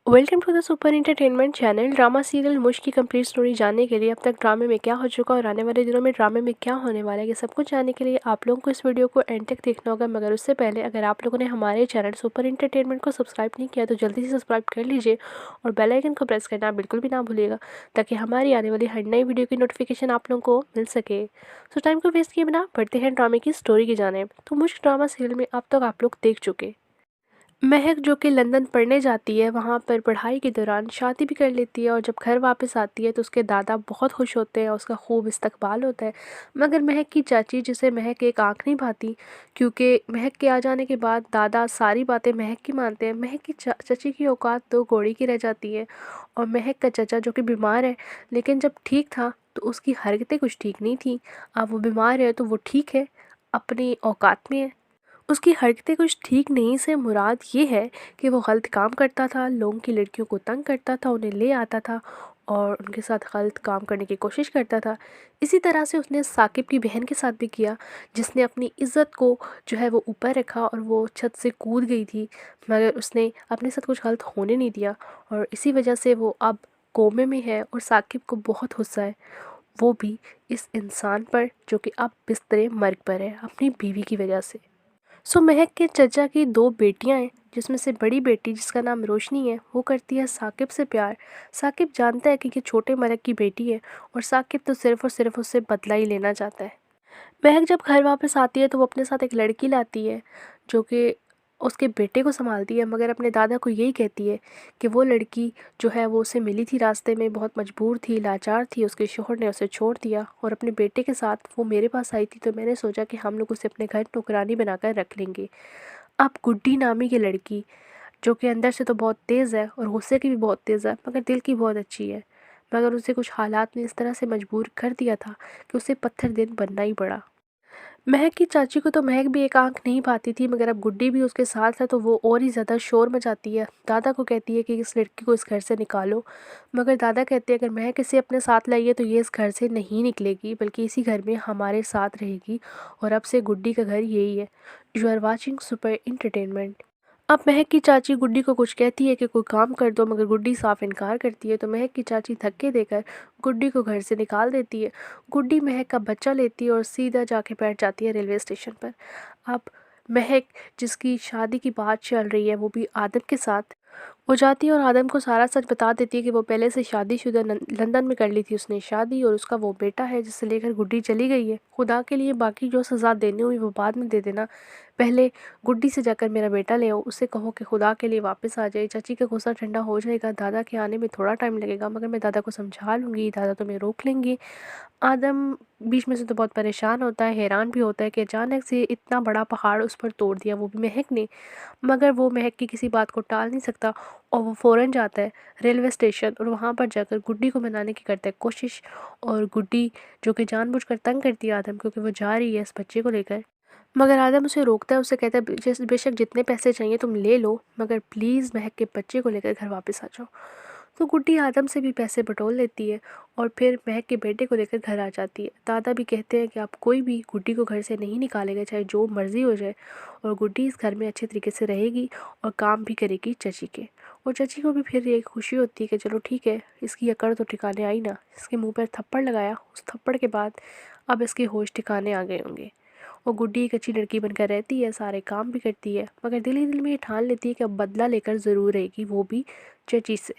Welcome to the super entertainment channel. Drama serial Mushk की complete story जानने के लिए अब तक ड्रामे में क्या हो चुका और आने वाले दिनों में ड्रामे में क्या होने वाला है, ये सब कुछ जानने के लिए आप लोगों को इस वीडियो को एंड तक देखना होगा। मगर उससे पहले अगर आप लोगों ने हमारे चैनल सुपर एंटरटेनमेंट को सब्सक्राइब नहीं किया तो जल्दी से सब्सक्राइब कर लीजिए और बेल आइकन को प्रेस करना बिल्कुल भी ना भूलिएगा, ताकि हमारी आने वाली हर नई वीडियो की नोटिफिकेशन आप लोगों को मिल सके। तो टाइम को वेस्ट किए बिना बढ़ते हैं ड्रामे की स्टोरी की जानेब। तो मुश्क ड्रामा सीरियल में अब तक आप लोग देख चुके महक जो कि लंदन पढ़ने जाती है, वहाँ पर पढ़ाई के दौरान शादी भी कर लेती है और जब घर वापस आती है तो उसके दादा बहुत खुश होते हैं, उसका खूब इस्तकबाल होता है। मगर महक की चाची, जिसे महक एक आंख नहीं भाती, क्योंकि महक के आ जाने के बाद दादा सारी बातें महक की मानते हैं। महक की चाची की औकात तो घोड़ी की रह जाती है और महक का चाचा जो कि बीमार है, लेकिन जब ठीक था तो उसकी हरकतें कुछ ठीक नहीं थी। अब वो बीमार है तो वो ठीक है, अपनी औकात में है। उसकी हरकतें कुछ ठीक नहीं से मुराद ये है कि वो गलत काम करता था, लोगों की लड़कियों को तंग करता था, उन्हें ले आता था और उनके साथ गलत काम करने की कोशिश करता था। इसी तरह से उसने साकिब की बहन के साथ भी किया, जिसने अपनी इज़्ज़त को जो है वो ऊपर रखा और वो छत से कूद गई थी, मगर उसने अपने साथ कुछ गलत होने नहीं दिया और इसी वजह से वो अब कोमे में है और साकिब को बहुत गुस्सा है, वो भी इस इंसान पर जो कि अब बिस्तरे मर्ग पर है अपनी बीवी की वजह से। महक के चचा की दो बेटियां हैं, जिसमें से बड़ी बेटी जिसका नाम रोशनी है, वो करती है साकिब से प्यार। साकिब जानता है कि ये छोटे मलक की बेटी है और साकिब तो सिर्फ और सिर्फ उससे बदला ही लेना चाहता है। महक जब घर वापस आती है तो वो अपने साथ एक लड़की लाती है जो कि उसके बेटे को संभालती है, मगर अपने दादा को यही कहती है कि वो लड़की जो है वो उसे मिली थी रास्ते में, बहुत मजबूर थी, लाचार थी, उसके शोहर ने उसे छोड़ दिया और अपने बेटे के साथ वो मेरे पास आई थी, तो मैंने सोचा कि हम लोग उसे अपने घर नौकरानी बनाकर रख लेंगे। अब गुड्डी नामी की लड़की, जो कि अंदर से तो बहुत तेज़ है और गुस्से की भी बहुत तेज़ है, मगर दिल की बहुत अच्छी है, मगर उसे कुछ हालात ने इस तरह से मजबूर कर दिया था कि उसे पत्थर दिल बनना ही पड़ा। महक की चाची को तो महक भी एक आंख नहीं पाती थी, मगर अब गुड्डी भी उसके साथ है तो वो और ही ज़्यादा शोर मचाती है। दादा को कहती है कि इस लड़की को इस घर से निकालो, मगर दादा कहते हैं अगर महक इसे अपने साथ लाइए तो ये इस घर से नहीं निकलेगी, बल्कि इसी घर में हमारे साथ रहेगी और अब से गुड्डी का घर यही है। You are watching super entertainment. अब महक की चाची गुड्डी को कुछ कहती है कि कोई काम कर दो, मगर गुड्डी साफ इनकार करती है, तो महक की चाची धक्के देकर गुड्डी को घर से निकाल देती है। गुड्डी महक का बच्चा लेती है और सीधा जाके बैठ जाती है रेलवे स्टेशन पर। अब महक, जिसकी शादी की बात चल रही है, वो भी आदम के साथ हो जाती है और आदम को सारा सच बता देती है कि वो पहले से शादीशुदा लंदन में कर ली थी उसने शादी, और उसका वो बेटा है जिसे लेकर गुड्डी चली गई है। खुदा के लिए बाकी जो सज़ा देनी हुई वो बाद में दे देना, पहले गुड्डी से जाकर मेरा बेटा ले आओ, उससे कहो कि खुदा के लिए वापस आ जाए। चाची का गुस्सा ठंडा हो जाएगा, दादा के आने में थोड़ा टाइम लगेगा, मगर मैं दादा को समझा लूँगी, दादा तुम्हें रोक लेंगे। आदम बीच में से तो बहुत परेशान होता है, हैरान भी होता है कि अचानक से इतना बड़ा पहाड़ उस पर तोड़ दिया, वो भी महक ने। मगर वो महक की किसी बात को टाल नहीं सकता और वो फ़ौरन जाता है रेलवे स्टेशन और वहाँ पर जाकर गुड्डी को मनाने की करता है कोशिश। और गुड्डी, जो कि जानबूझकर तंग करती है आदम, क्योंकि वो जा रही है इस बच्चे को लेकर, मगर आदम उसे रोकता है, उसे कहता है बेशक जितने पैसे चाहिए तुम ले लो, मगर प्लीज़ महक के बच्चे को लेकर घर वापस आ जाओ। तो गुड्डी आदम से भी पैसे बटोर लेती है और फिर महक के बेटे को लेकर घर आ जाती है। दादा भी कहते हैं कि आप कोई भी गुड्डी को घर से नहीं निकालेगा, चाहे जो मर्ज़ी हो जाए, और गुड्डी इस घर में अच्छे तरीके से रहेगी और काम भी करेगी चाची के। और चाची को भी फिर ये खुशी होती है कि चलो ठीक है, इसकी अकड़ तो ठिकाने आई ना। इसके मुंह पर थप्पड़ लगाया, उस थप्पड़ के बाद अब इसके होश ठिकाने आ गए होंगे। और गुड्डी एक अच्छी लड़की बनकर रहती है, सारे काम भी करती है, मगर दिल ही दिल में ये ठान लेती है कि अब बदला लेकर ज़रूर रहेगी, वो भी चाची से।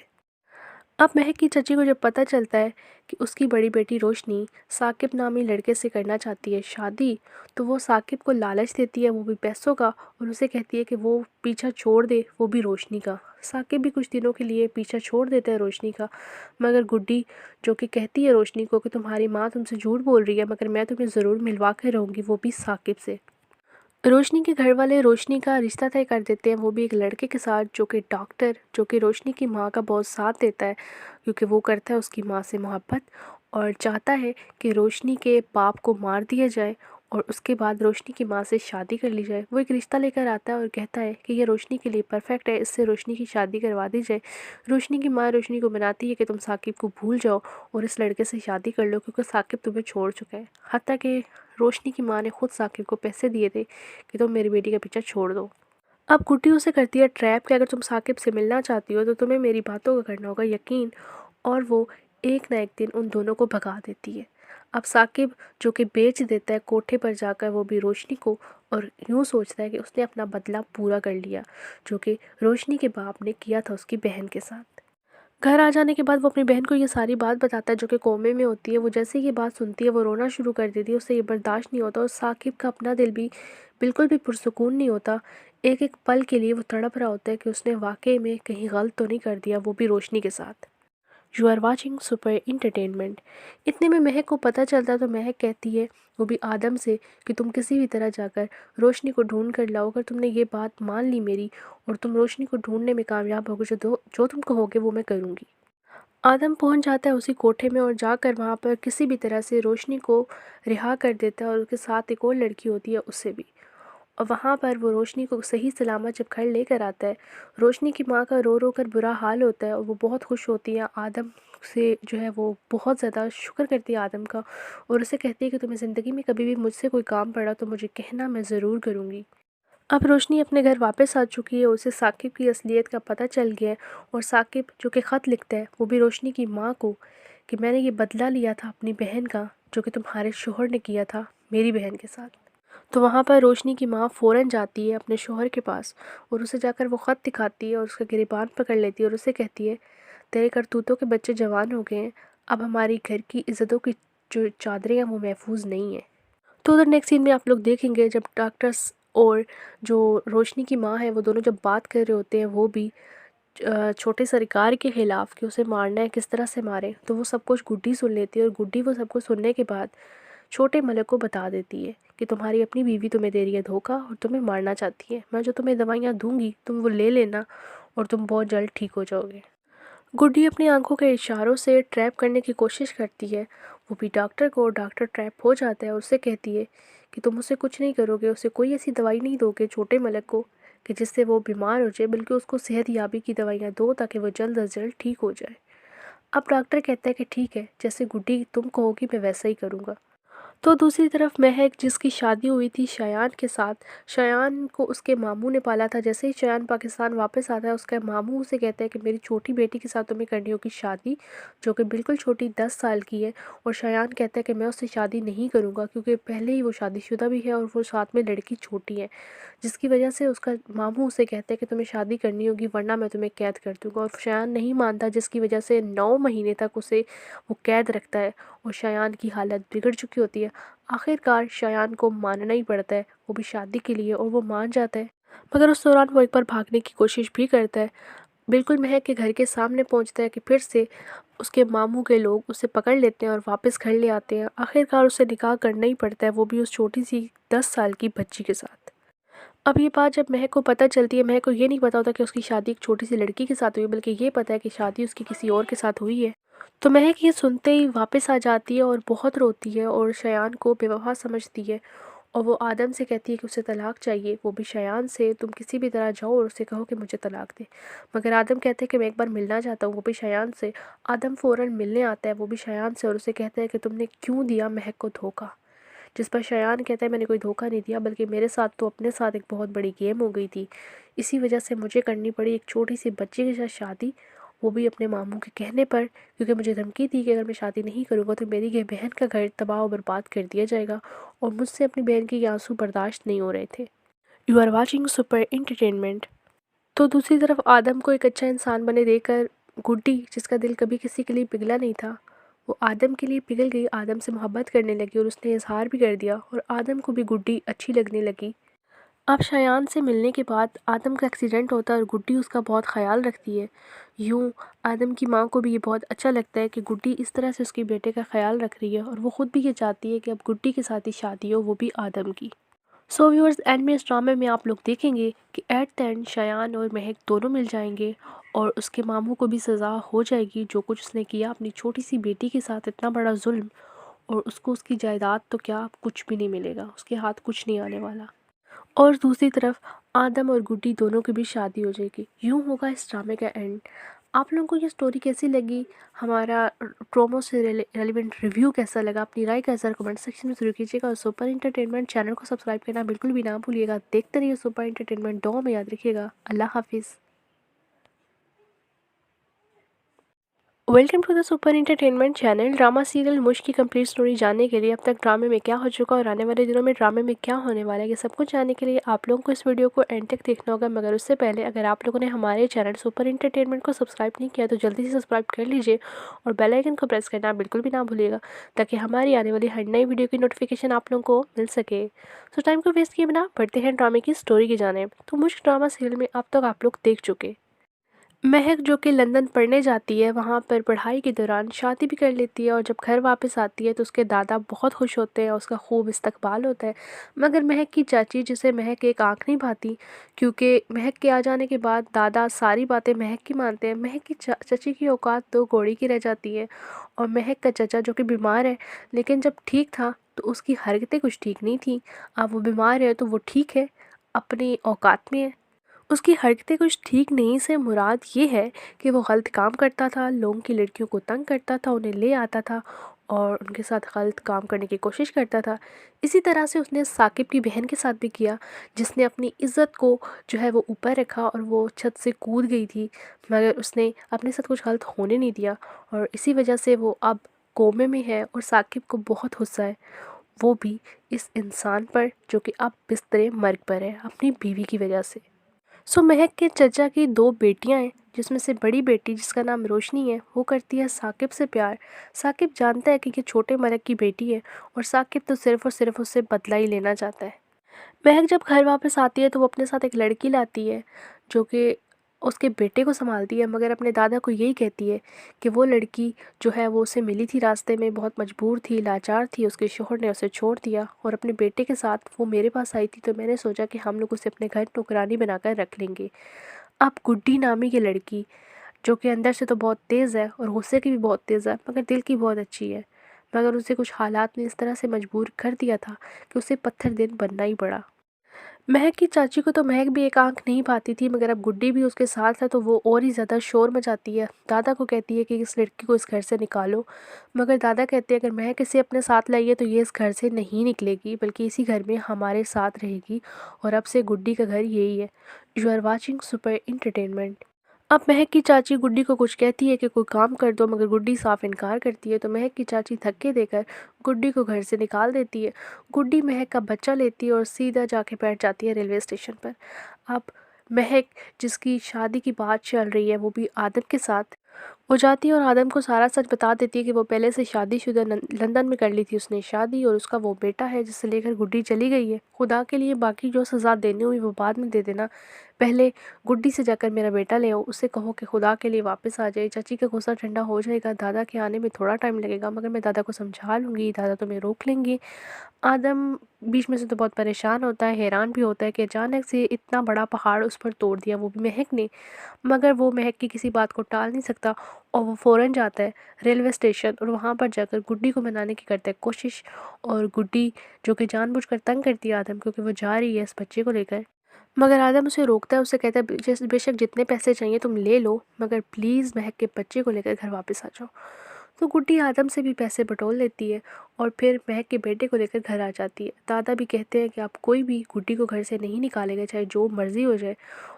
अब महक की चाची को जब पता चलता है कि उसकी बड़ी बेटी रोशनी साकिब नामी लड़के से करना चाहती है शादी, तो वो साकिब को लालच देती है, वो भी पैसों का, और उसे कहती है कि वो पीछा छोड़ दे, वो भी रोशनी का। साकिब भी कुछ दिनों के लिए पीछा छोड़ देता है रोशनी का, मगर गुड्डी, जो कि कहती है रोशनी को कि तुम्हारी माँ तुमसे झूठ बोल रही है, मगर मैं तुम्हें ज़रूर मिलवा कर रहूँगी, वो भी साकिब से। रोशनी के घर वाले रोशनी का रिश्ता तय कर देते हैं, वो भी एक लड़के के साथ जो कि डॉक्टर, जो कि रोशनी की माँ का बहुत साथ देता है, क्योंकि वो करता है उसकी माँ से मोहब्बत और चाहता है कि रोशनी के बाप को मार दिया जाए और उसके बाद रोशनी की माँ से शादी कर ली जाए। वो एक रिश्ता लेकर आता है और कहता है कि ये रोशनी के लिए परफेक्ट है, इससे रोशनी की शादी करवा दी जाए। रोशनी की माँ रोशनी को मनाती है कि तुम साकिब को भूल जाओ और इस लड़के से शादी कर लो, क्योंकि साकिब तुम्हें छोड़ चुका है। हत्ता कि रोशनी की माँ ने खुद साकिब को पैसे दिए थे कि तुम मेरी बेटी का पीछा छोड़ दो। अब गुड्डी उसे करती है ट्रैप कि अगर तुम साकिब से मिलना चाहती हो तो तुम्हें मेरी बातों का करना होगा यकीन, और वो एक ना एक दिन उन दोनों को भगा देती है। अब साकिब जो कि बेच देता है कोठे पर जाकर वो भी रोशनी को, और यूँ सोचता है कि उसने अपना बदला पूरा कर लिया जो कि रोशनी के बाप ने किया था उसकी बहन के साथ। घर आ जाने के बाद वो अपनी बहन को ये सारी बात बताता है जो कि कोमे में होती है। वो जैसे ही ये बात सुनती है वो रोना शुरू कर देती है, उससे ये बर्दाश्त नहीं होता और साकिब का अपना दिल भी बिल्कुल भी पुरसुकून नहीं होता। एक एक पल के लिए वो तड़प रहा होता है कि उसने वाकई में कहीं गलत तो नहीं कर दिया, वो भी रोशनी के साथ। You are watching super entertainment. इतने में महक को पता चलता तो महक कहती है वो भी आदम से कि तुम किसी भी तरह जाकर रोशनी को ढूंढ कर लाओ। अगर तुमने ये बात मान ली मेरी और तुम रोशनी को ढूंढने में कामयाब होगे, जो तुम कहोगे वो मैं करूँगी। आदम पहुंच जाता है उसी कोठे में और जाकर वहां पर किसी भी तरह से रोशनी को रिहा कर देता है, और उसके साथ एक और लड़की होती है उससे भी। और वहाँ पर वो रोशनी को सही सलामत जब घर लेकर आता है, रोशनी की माँ का रो रो कर बुरा हाल होता है और वो बहुत खुश होती है आदम से, जो है वो बहुत ज़्यादा शुक्र करती है आदम का, और उसे कहती है कि तुम्हें ज़िंदगी में कभी भी मुझसे कोई काम पड़ा तो मुझे कहना, मैं ज़रूर करूँगी। अब रोशनी अपने घर वापस आ चुकी है, उसे साकिब की असलियत का पता चल गया है, और साकिब जो कि ख़त लिखता है वो भी रोशनी की माँ को कि मैंने ये बदला लिया था अपनी बहन का जो कि तुम्हारे शोहर ने किया था मेरी बहन के साथ। तो वहाँ पर रोशनी की माँ फ़ौरन जाती है अपने शोहर के पास और उसे जाकर वो ख़त दिखाती है और उसका गिरबान पकड़ लेती है और उसे कहती है तेरे करतूतों के बच्चे जवान हो गए हैं, अब हमारी घर की इज़्ज़तों की जो चादरें हैं वो महफूज नहीं है। तो उधर नेक्स्ट सीन में आप लोग देखेंगे जब डॉक्टर्स और जो रोशनी की माँ है वो दोनों जब बात कर रहे होते हैं, वो भी छोटे सरकार के ख़िलाफ़ कि उसे मारना है, किस तरह से मारे, तो वो सब कुछ गुड्डी सुन लेती है और गुड्डी वो सब कुछ सुनने के बाद छोटे मलक को बता देती है कि तुम्हारी अपनी बीवी तुम्हें दे रही है धोखा और तुम्हें मारना चाहती है। मैं जो तुम्हें दवाइयाँ दूंगी तुम वो ले लेना और तुम बहुत जल्द ठीक हो जाओगे। गुड्डी अपनी आंखों के इशारों से ट्रैप करने की कोशिश करती है वो भी डॉक्टर को, और डॉक्टर ट्रैप हो जाता है और उससे कहती है कि तुम उसे कुछ नहीं करोगे, उसे कोई ऐसी दवाई नहीं दोगे छोटे मलक को कि जिससे वो बीमार हो जाए, बल्कि उसको सेहत याबी की दवाइयाँ दो ताकि वो जल्द अज जल्द ठीक हो जाए। अब डॉक्टर कहता है कि ठीक है, जैसे गुड्डी तुम कहोगी मैं वैसा ही करूँगा। तो दूसरी तरफ महक जिसकी शादी हुई थी शयान के साथ, शयान को उसके मामू ने पाला था। जैसे ही शयान पाकिस्तान वापस आता है उसका मामू उसे कहता है कि मेरी छोटी बेटी के साथ तुम्हें करनी होगी शादी, जो कि बिल्कुल छोटी 10 साल की है। और शयान कहता है कि मैं उससे शादी नहीं करूँगा क्योंकि पहले ही वो शादीशुदा भी है और वो साथ में लड़की छोटी है, जिसकी वजह से उसका मामू उसे कहता है कि तुम्हें शादी करनी होगी वरना मैं तुम्हें कैद कर दूँगा। और शयान नहीं मानता, जिसकी वजह से 9 महीने तक उसे वो कैद रखता है और शयान की हालत बिगड़ चुकी होती है। आखिरकार शयान को मानना ही पड़ता है, वो भी शादी के लिए, और वो मान जाता है। मगर उस दौरान वो एक बार भागने की कोशिश भी करता है। बिल्कुल महक के घर के सामने पहुंचता है कि फिर से उसके मामू के लोग उसे पकड़ लेते हैं और वापस घर ले आते हैं। आखिरकार उसे निकाह करना ही पड़ता है, वो भी उस छोटी सी 10 साल की बच्ची के साथ। अब ये बात जब महक को पता चलती है, महक को ये नहीं पता होता कि उसकी शादी एक छोटी सी लड़की के साथ हुई है, बल्कि ये पता है कि शादी उसकी किसी और के साथ हुई है। तो महक ये सुनते ही वापस आ जाती है और बहुत रोती है और शयान को बेवफा समझती है, और वो आदम से कहती है कि उसे तलाक चाहिए, वो भी शयान से, तुम किसी भी तरह जाओ और उसे कहो कि मुझे तलाक दे। मगर आदम कहते हैं कि मैं एक बार मिलना चाहता हूँ, वो भी शयान से। आदम फ़ौरन मिलने आता है वो भी शयान से और उसे कहता है कि तुमने क्यों दिया महक को धोखा। जिस पर शयान कहता है मैंने कोई धोखा नहीं दिया, बल्कि मेरे साथ तो अपने साथ एक बहुत बड़ी गेम हो गई थी, इसी वजह से मुझे करनी पड़ी एक छोटी सी बच्ची के साथ शादी, वो भी अपने मामू के कहने पर, क्योंकि मुझे धमकी थी कि अगर मैं शादी नहीं करूँगा तो मेरी ये बहन का घर तबाह और बर्बाद कर दिया जाएगा, और मुझसे अपनी बहन के ये आंसू बर्दाश्त नहीं हो रहे थे। You are watching super entertainment. तो दूसरी तरफ आदम को एक अच्छा इंसान बने देकर गुड्डी, जिसका दिल कभी किसी के लिए पिघला नहीं था, वो आदम के लिए पिघल गई, आदम से मोहब्बत करने लगी और उसने इजहार भी कर दिया, और आदम को भी गुड्डी अच्छी लगने लगी। अब शयान से मिलने के बाद आदम का एक्सीडेंट होता है और गुड्डी उसका बहुत ख्याल रखती है। यूँ आदम की माँ को भी ये बहुत अच्छा लगता है कि गुड्डी इस तरह से उसके बेटे का ख्याल रख रही है, और वो ख़ुद भी ये चाहती है कि अब गुड्डी के साथ ही शादी हो, वो भी आदम की। सो व्यूअर्स, एंड में इस ड्रामे में आप लोग देखेंगे कि एट द एंड शयान और महक दोनों मिल जाएंगे, और उसके मामू को भी सज़ा हो जाएगी जो कुछ उसने किया अपनी छोटी सी बेटी के साथ, इतना बड़ा जुल्म, और उसको उसकी जायदाद तो क्या कुछ भी नहीं मिलेगा, उसके हाथ कुछ नहीं आने वाला। और दूसरी तरफ आदम और गुड्डी दोनों की भी शादी हो जाएगी। यूँ होगा इस ड्रामे का एंड। आप लोगों को ये स्टोरी कैसी लगी, हमारा प्रोमो से रेलिवेंट रिव्यू कैसा लगा, अपनी राय का ज़रा कमेंट सेक्शन में ज़रूर कीजिएगा। और सुपर इंटरटेनमेंट चैनल को सब्सक्राइब करना बिल्कुल भी ना भूलिएगा। देखते रहिए सुपर इंटरटेनमेंट, दो में याद रखिएगा। अल्लाह हाफिज़। Welcome to the super entertainment channel. Drama serial Mushk की कंप्लीट स्टोरी जानने के लिए अब तक ड्रामे में क्या हो चुका और आने वाले दिनों में ड्रामे में क्या होने वाला है, ये सब कुछ जानने के लिए आप लोगों को इस वीडियो को एंड तक देखना होगा। मगर उससे पहले अगर आप लोगों ने हमारे चैनल सुपर इंटरटेनमेंट को सब्सक्राइब नहीं किया तो जल्दी से सब्सक्राइब कर लीजिए और बेल आइकन को प्रेस करना बिल्कुल भी ना भूलिएगा, ताकि हमारी आने वाली हर नई वीडियो की नोटिफिकेशन आप लोगों को मिल सके। तो टाइम को वेस्ट किए बिना बढ़ते हैं ड्रामे की स्टोरी की जानेब। तो मुश्क ड्रामा सीरियल में अब तक आप लोग देख चुके महक जो कि लंदन पढ़ने जाती है, वहाँ पर पढ़ाई के दौरान शादी भी कर लेती है और जब घर वापस आती है तो उसके दादा बहुत खुश होते हैं, उसका खूब इस्तकबाल होता है। मगर महक की चाची, जिसे महक एक आंख नहीं भाती, क्योंकि महक के आ जाने के बाद दादा सारी बातें महक की मानते हैं। महक की चाची की औकात तो घोड़ी की रह जाती है। और महक का चाचा जो कि बीमार है, लेकिन जब ठीक था तो उसकी हरकतें कुछ ठीक नहीं थी। अब वो बीमार है तो वो ठीक है, अपनी औकात में है। उसकी हरकतें कुछ ठीक नहीं से मुराद ये है कि वो गलत काम करता था, लोगों की लड़कियों को तंग करता था, उन्हें ले आता था और उनके साथ गलत काम करने की कोशिश करता था। इसी तरह से उसने साकिब की बहन के साथ भी किया, जिसने अपनी इज़्ज़त को जो है वो ऊपर रखा और वो छत से कूद गई थी। मगर उसने अपने साथ कुछ गलत होने नहीं दिया और इसी वजह से वो अब कोमे में है और साकिब को बहुत गुस्सा है, वो भी इस इंसान पर जो कि अब बिस्तरे मर्ग पर है अपनी बीवी की वजह से। महक के चचा की दो बेटियां हैं, जिसमें से बड़ी बेटी जिसका नाम रोशनी है, वो करती है साकिब से प्यार। साकिब जानता है कि ये छोटे मलक की बेटी है और साकिब तो सिर्फ और सिर्फ उससे बदला ही लेना चाहता है। महक जब घर वापस आती है तो वो अपने साथ एक लड़की लाती है जो कि उसके बेटे को संभालती है, मगर अपने दादा को यही कहती है कि वो लड़की जो है वो उसे मिली थी रास्ते में, बहुत मजबूर थी, लाचार थी, उसके शोहर ने उसे छोड़ दिया और अपने बेटे के साथ वो मेरे पास आई थी, तो मैंने सोचा कि हम लोग उसे अपने घर नौकरानी बनाकर रख लेंगे। अब गुड्डी नामी की लड़की, जो कि अंदर से तो बहुत तेज़ है और गुस्से की भी बहुत तेज़ है, मगर दिल की बहुत अच्छी है, मगर उसे कुछ हालात ने इस तरह से मजबूर कर दिया था कि उसे पत्थर दिन बनना ही पड़ा। महक की चाची को तो महक भी एक आंख नहीं पाती थी, मगर अब गुड्डी भी उसके साथ है तो वो और ही ज़्यादा शोर मचाती है। दादा को कहती है कि इस लड़की को इस घर से निकालो, मगर दादा कहते हैं अगर महक इसे अपने साथ लाइए तो ये इस घर से नहीं निकलेगी, बल्कि इसी घर में हमारे साथ रहेगी और अब से गुड्डी का घर यही है। You are watching super entertainment. अब महक की चाची गुड्डी को कुछ कहती है कि कोई काम कर दो, मगर गुड्डी साफ इनकार करती है, तो महक की चाची धक्के देकर गुड्डी को घर से निकाल देती है। गुड्डी महक का बच्चा लेती है और सीधा जाके बैठ जाती है रेलवे स्टेशन पर। अब महक, जिसकी शादी की बात चल रही है वो भी आदम के साथ, हो जाती है और आदम को सारा सच बता देती है कि वो पहले से शादीशुदा लंदन में कर ली थी उसने शादी, और उसका वो बेटा है जिसे लेकर गुड्डी चली गई है। खुदा के लिए बाकी जो सज़ा देनी हुई वो बाद में दे देना, पहले गुड्डी से जाकर मेरा बेटा ले आओ, उससे कहो कि खुदा के लिए वापस आ जाए। चाची का गुस्सा ठंडा हो जाएगा, दादा के आने में थोड़ा टाइम लगेगा, मगर मैं दादा को समझा लूँगी, दादा तुम्हें रोक लेंगे। आदम बीच में से तो बहुत परेशान होता है, हैरान भी होता है कि अचानक से इतना बड़ा पहाड़ उस पर तोड़ दिया, वो भी महक ने। मगर वो महक की किसी बात को टाल नहीं सकता और वो फ़ौरन जाता है रेलवे स्टेशन और वहाँ पर जाकर गुड्डी को मनाने की करता है कोशिश। और गुड्डी, जो कि जानबूझकर तंग करती है आदम, क्योंकि वो जा रही है इस बच्चे को लेकर, मगर आदम उसे रोकता है, उसे कहता है बेशक जितने पैसे चाहिए तुम ले लो, मगर प्लीज़ महक के बच्चे को लेकर घर वापस आ जाओ। तो गुड्डी आदम से भी पैसे बटोर लेती है और फिर महक के बेटे को लेकर घर आ जाती है। दादा भी कहते हैं कि आप कोई भी गुड्डी को घर से नहीं निकालेगा, चाहे जो मर्ज़ी हो जाए,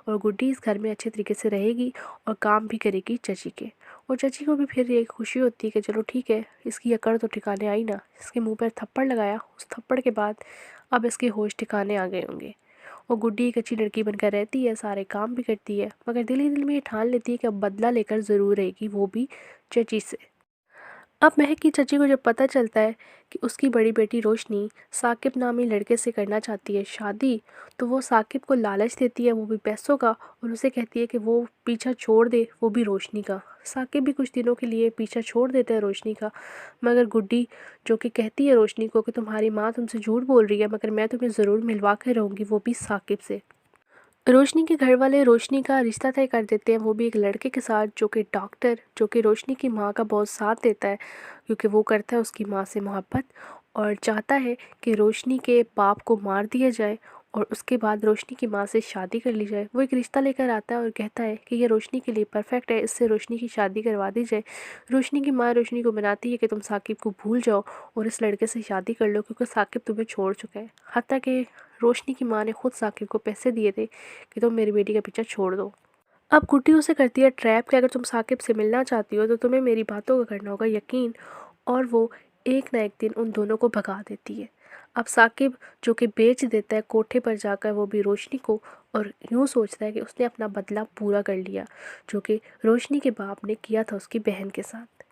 और गुड्डी इस घर में अच्छे तरीके से रहेगी और काम भी करेगी चाची के। और चाची को भी फिर ये खुशी होती है कि चलो ठीक है, इसकी अकड़ तो ठिकाने आई ना। इसके मुंह पर थप्पड़ लगाया, उस थप्पड़ के बाद अब इसके होश ठिकाने आ गए होंगे। और गुड्डी एक अच्छी लड़की बनकर रहती है, सारे काम भी करती है, मगर दिल ही दिल में ये ठान लेती है कि अब बदला लेकर ज़रूर रहेगी, वो भी चाची से। अब महक की चाची को जब पता चलता है कि उसकी बड़ी बेटी रोशनी साकिब नामी लड़के से करना चाहती है शादी, तो वो साकिब को लालच देती है, वो भी पैसों का, और उसे कहती है कि वो पीछा छोड़ दे, वो भी रोशनी का। साकिब भी कुछ दिनों के लिए पीछा छोड़ देता है रोशनी का, मगर गुड्डी, जो कि कहती है रोशनी को कि तुम्हारी माँ तुमसे झूठ बोल रही है, मगर मैं तुम्हें ज़रूर मिलवा कर रहूँगी, वो भी साकिब से। रोशनी के घर वाले रोशनी का रिश्ता तय कर देते हैं, वो भी एक लड़के के साथ जो कि डॉक्टर, जो कि रोशनी की माँ का बहुत साथ देता है, क्योंकि वो करता है उसकी माँ से मोहब्बत और चाहता है कि रोशनी के बाप को मार दिया जाए और उसके बाद रोशनी की माँ से शादी कर ली जाए। वो एक रिश्ता लेकर आता है और कहता है कि ये रोशनी के लिए परफेक्ट है, इससे रोशनी की शादी करवा दी जाए। रोशनी की माँ रोशनी को मनाती है कि तुम साकिब को भूल जाओ और इस लड़के से शादी कर लो क्योंकि साकिब तुम्हें छोड़ चुका है। हत्ता कि रोशनी की माँ ने खुद साकिब को पैसे दिए थे कि तुम मेरी बेटी का पीछा छोड़ दो। अब गुड्डी उसे करती है ट्रैप कि अगर तुम साकिब से मिलना चाहती हो तो तुम्हें मेरी बातों का करना होगा यकीन, और वो एक ना एक दिन उन दोनों को भगा देती है। अब साकिब जो कि बेच देता है कोठे पर जाकर वो भी रोशनी को, और यूँ सोचता है कि उसने अपना बदला पूरा कर लिया जो कि रोशनी के बाप ने किया था उसकी बहन के साथ।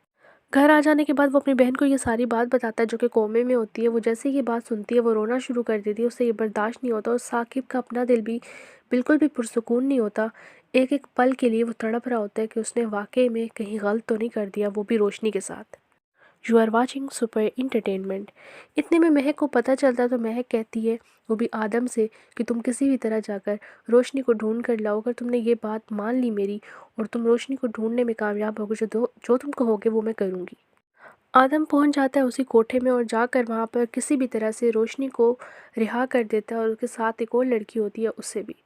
घर आ जाने के बाद वो अपनी बहन को ये सारी बात बताता है जो कि कोमे में होती है। वो जैसे ही ये बात सुनती है वो रोना शुरू कर देती है, उससे ये बर्दाश्त नहीं होता और साकिब का अपना दिल भी बिल्कुल भी पुरसुकून नहीं होता। एक एक पल के लिए वो तड़प रहा होता है कि उसने वाकई में कहीं गलत तो नहीं कर दिया, वो भी रोशनी के साथ। You are watching super entertainment. इतने में महक को पता चलता है तो महक कहती है वो भी आदम से कि तुम किसी भी तरह जाकर रोशनी को ढूंढ कर लाओ। अगर तुमने ये बात मान ली मेरी और तुम रोशनी को ढूंढने में कामयाब होगे जो तुम कहोगे वो मैं करूँगी। आदम पहुंच जाता है उसी कोठे में और जाकर वहां पर किसी भी तरह से रोशनी को रिहा कर देता है और उसके साथ एक और लड़की होती है उससे भी।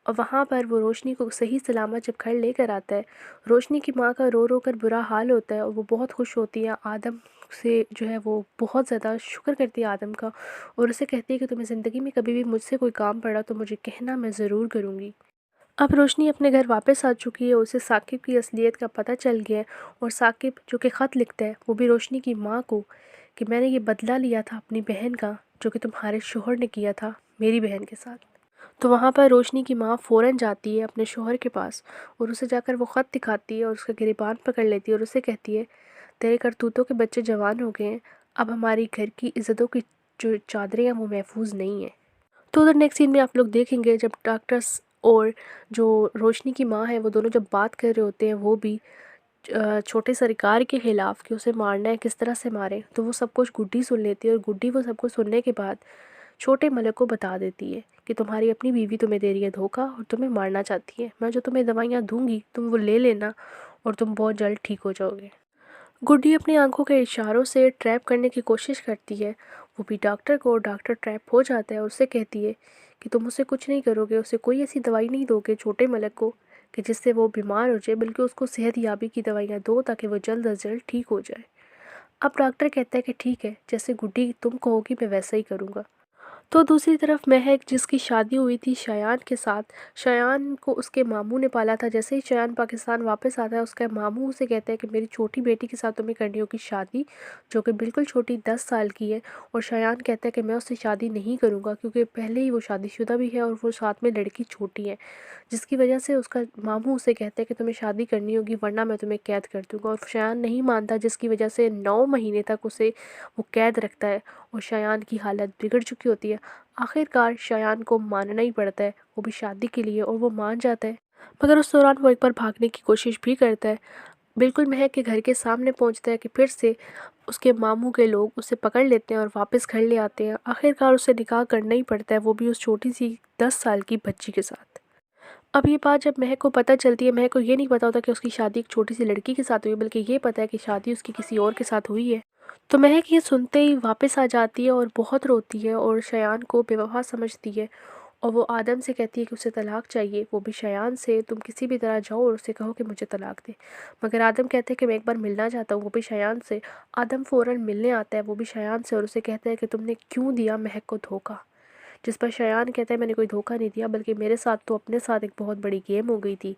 और वहाँ पर वो रोशनी को सही सलामत जब घर लेकर आता है, रोशनी की माँ का रो रो कर बुरा हाल होता है और वो बहुत खुश होती है आदम से, जो है वो बहुत ज़्यादा शुक्र करती है आदम का और उसे कहती है कि तुम्हें ज़िंदगी में कभी भी मुझसे कोई काम पड़ा तो मुझे कहना, मैं ज़रूर करूँगी। अब रोशनी अपने घर वापस आ चुकी है, उसे साकिब की असलियत का पता चल गया है और साकिब जो कि ख़त लिखता है वो भी रोशनी की माँ को कि मैंने ये बदला लिया था अपनी बहन का जो कि तुम्हारे शोहर ने किया था मेरी बहन के साथ। तो वहाँ पर रोशनी की माँ फ़ौरन जाती है अपने शोहर के पास और उसे जाकर वो ख़त दिखाती है और उसका गिरेबान पकड़ लेती है और उसे कहती है तेरे करतूतों के बच्चे जवान हो गए हैं, अब हमारी घर की इज़्ज़तों की जो चादरें हैं वो महफूज नहीं है। तो उधर नेक्स्ट सीन में आप लोग देखेंगे जब डॉक्टर्स और जो रोशनी की माँ है वो दोनों जब बात कर रहे होते हैं वो भी छोटे सरकार के ख़िलाफ़ कि उसे मारना है किस तरह से मारे, तो वो सब कुछ गुड्डी सुन लेती है और गुड्डी वो सब कुछ सुनने के बाद छोटे मलक को बता देती है कि तुम्हारी अपनी बीवी तुम्हें दे रही है धोखा और तुम्हें मारना चाहती है। मैं जो तुम्हें दवाइयाँ दूंगी तुम वो ले लेना और तुम बहुत जल्द ठीक हो जाओगे। गुड्डी अपनी आंखों के इशारों से ट्रैप करने की कोशिश करती है वो भी डॉक्टर को, और डॉक्टर ट्रैप हो जाता है और उससे कहती है कि तुम उसे कुछ नहीं करोगे, उसे कोई ऐसी दवाई नहीं दोगे छोटे मलक को कि जिससे वो बीमार हो जाए, बल्कि उसको सेहत याबी की दवाइयाँ दो ताकि वो जल्द अज जल्द ठीक हो जाए। अब डॉक्टर कहता है कि ठीक है, जैसे गुड्डी तुम कहोगी मैं वैसा ही करूँगा। तो दूसरी तरफ महक जिसकी शादी हुई थी शयान के साथ, शयान को उसके मामू ने पाला था। जैसे ही शयान पाकिस्तान वापस आता है उसका मामू उसे कहता है कि मेरी छोटी बेटी के साथ तुम्हें करनी होगी शादी जो कि बिल्कुल छोटी 10 साल की है। और शयान कहता है कि मैं उससे शादी नहीं करूँगा क्योंकि पहले ही वो शादीशुदा भी है और वो साथ में लड़की छोटी है, जिसकी वजह से उसका मामू उसे कहता है कि तुम्हें शादी करनी होगी वरना मैं तुम्हें कैद कर दूँगा। और शयान नहीं मानता जिसकी वजह से 9 महीने तक उसे वो कैद रखता है और शयान की हालत बिगड़ चुकी होती है। आखिरकार शयान को मानना ही पड़ता है वो भी शादी के लिए और वो मान जाता है, मगर उस दौरान वो एक बार भागने की कोशिश भी करता है। बिल्कुल महक के घर के सामने पहुंचता है कि फिर से उसके मामू के लोग उसे पकड़ लेते हैं और वापस घर ले आते हैं। आखिरकार उसे निकाह करना ही पड़ता है, वो भी उस छोटी सी 10 साल की बच्ची के साथ। अब ये बात जब महक को पता चलती है, महक को ये नहीं पता होता कि उसकी शादी एक छोटी सी लड़की के साथ हुई है, बल्कि ये पता है कि शादी उसकी किसी और के साथ हुई है। तो महक ये सुनते ही वापस आ जाती है और बहुत रोती है और शयान को बेवफा समझती है और वो आदम से कहती है कि उसे तलाक चाहिए, वो भी शयान से, तुम किसी भी तरह जाओ और उसे कहो कि मुझे तलाक दे। मगर आदम कहते हैं कि मैं एक बार मिलना चाहता हूँ, वो भी शयान से। आदम फ़ौरन मिलने आता है वो भी शयान से और उसे कहता है कि तुमने क्यों दिया महक को धोखा। जिस पर शयान कहता है मैंने कोई धोखा नहीं दिया, बल्कि मेरे साथ तो अपने साथ एक बहुत बड़ी गेम हो गई थी,